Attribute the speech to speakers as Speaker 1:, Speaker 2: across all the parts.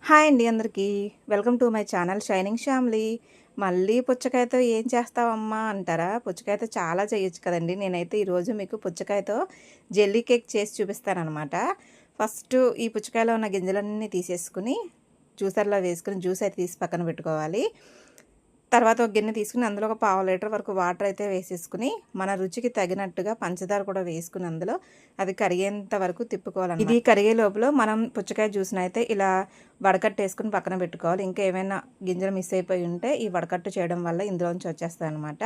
Speaker 1: Hi అండి అందరికీ. Welcome to my channel shining family. మళ్ళీ పుచ్చకాయతో ఏం చేస్తావమ్మా అంటారా? పుచ్చకాయతో చాలా చేయొచ్చు కదండీ. నేనైతే ఈరోజు మీకు పుచ్చకాయతో జెల్లీ కేక్ చేసి చూపిస్తాననమాట. ఫస్ట్ ఈ పుచ్చకాయలో ఉన్న గింజలన్నీ తీసేసుకుని జ్యూసర్లో వేసుకుని జ్యూస్ అయితే తీసి పక్కన పెట్టుకోవాలి. తర్వాత ఒక గిన్నె తీసుకుని అందులో ఒక పావు లీటర్ వరకు వాటర్ అయితే వేసేసుకుని మన రుచికి తగినట్టుగా పంచదార కూడా వేసుకుని అందులో అది కరిగేంత వరకు తిప్పుకోవాలి. ఇది కరిగే లోపల మనం పుచ్చకాయ జ్యూస్ని అయితే ఇలా వడకట్టు వేసుకుని పక్కన పెట్టుకోవాలి. ఇంకా ఏమైనా గింజలు మిస్ అయిపోయి ఉంటే ఈ వడకట్టు చేయడం వల్ల ఇందులోంచి వచ్చేస్తాయి అనమాట.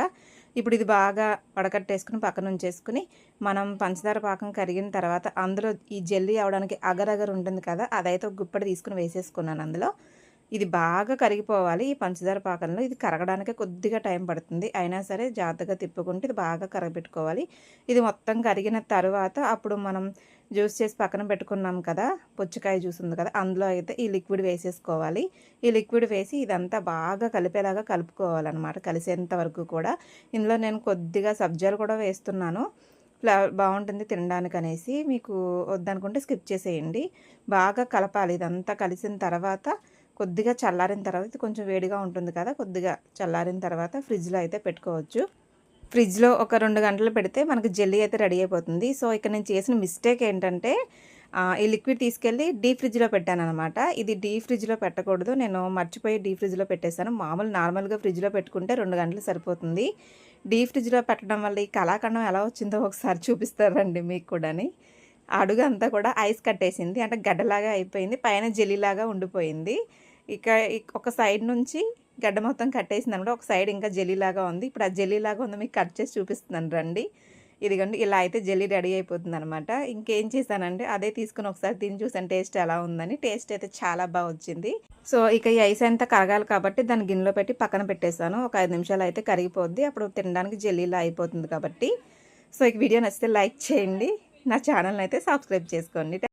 Speaker 1: ఇప్పుడు ఇది బాగా వడకట్టేసుకుని పక్కన ఉంచేసుకుని మనం పంచదార పాకం కరిగిన తర్వాత అందులో ఈ జెల్లీ అవడానికి అగరగర ఉంటుంది కదా, అదైతే ఒక గుప్పడి తీసుకుని వేసేసుకున్నాను అందులో. ఇది బాగా కరిగిపోవాలి ఈ పంచదార పాకంలో. ఇది కరగడానికి కొద్దిగా టైం పడుతుంది, అయినా సరే జాగ్రత్తగా తిప్పుకుంటే ఇది బాగా కరగబెట్టుకోవాలి. ఇది మొత్తం కరిగిన తర్వాత అప్పుడు మనం జ్యూస్ చేసి పక్కన పెట్టుకున్నాం కదా, పుచ్చకాయ జ్యూస్ ఉంది కదా, అందులో అయితే ఈ లిక్విడ్ వేసేసుకోవాలి. ఈ లిక్విడ్ వేసి ఇదంతా బాగా కలిపేలాగా కలుపుకోవాలన్నమాట, కలిసేంత వరకు కూడా. ఇందులో నేను కొద్దిగా సబ్జాలు కూడా వేస్తున్నాను, ఫ్లేవర్ బాగుంటుంది తినడానికి అనేసి. మీకు వద్దనుకుంటే స్కిప్ చేసేయండి. బాగా కలపాలి. ఇదంతా కలిసిన తర్వాత కొద్దిగా చల్లారిన తర్వాత, ఇది కొంచెం వేడిగా ఉంటుంది కదా, కొద్దిగా చల్లారిన తర్వాత ఫ్రిడ్జ్లో అయితే పెట్టుకోవచ్చు. ఫ్రిడ్జ్లో ఒక 2 గంటలు పెడితే మనకి జెల్లీ అయితే రెడీ అయిపోతుంది. సో ఇక్కడ నేను చేసిన మిస్టేక్ ఏంటంటే ఈ లిక్విడ్ తీసుకెళ్ళి డీప్ ఫ్రిడ్జ్లో పెట్టాను అనమాట. ఇది డీప్ ఫ్రిడ్జ్లో పెట్టకూడదు, నేను మర్చిపోయి డీప్ ఫ్రిడ్జ్లో పెట్టేశాను. నార్మల్గా ఫ్రిడ్జ్లో పెట్టుకుంటే 2 గంటలు సరిపోతుంది. డీప్ ఫ్రిడ్జ్లో పెట్టడం వల్ల ఈ కళాఖండం ఎలా వచ్చిందో ఒకసారి చూపిస్తారండి మీకు కూడాని. అడుగు అంతా కూడా ఐస్ కట్టేసింది, అంటే గడ్డలాగా అయిపోయింది, పైన జెల్లీలాగా ఉండిపోయింది. ఇక ఒక సైడ్ నుంచి గడ్డ మొత్తం కట్టేసింది అనమాట, ఒక సైడ్ ఇంకా జెల్లీలాగా ఉంది. ఇప్పుడు ఆ జెల్లీలాగా ఉంది మీకు కట్ చేసి చూపిస్తున్నాను రండి. ఇదిగోండి ఇలా అయితే జెల్లీ రెడీ అయిపోతుంది అనమాట. ఇంకేం చేశానంటే అదే తీసుకుని ఒకసారి తిని చూసాను టేస్ట్ ఎలా ఉందని. టేస్ట్ అయితే చాలా బాగా వచ్చింది. సో ఇక ఈ ఐస్ అంతా కరగాలి కాబట్టి దాన్ని గిన్నెలో పెట్టి పక్కన పెట్టేశాను. ఒక 5 నిమిషాలు అయితే కరిగిపోద్ది, అప్పుడు తినడానికి జెల్లీలా అయిపోతుంది కాబట్టి. సో ఈ వీడియో నచ్చితే లైక్ చేయండి, నా ఛానల్ని అయితే సబ్స్క్రైబ్ చేసుకోండి.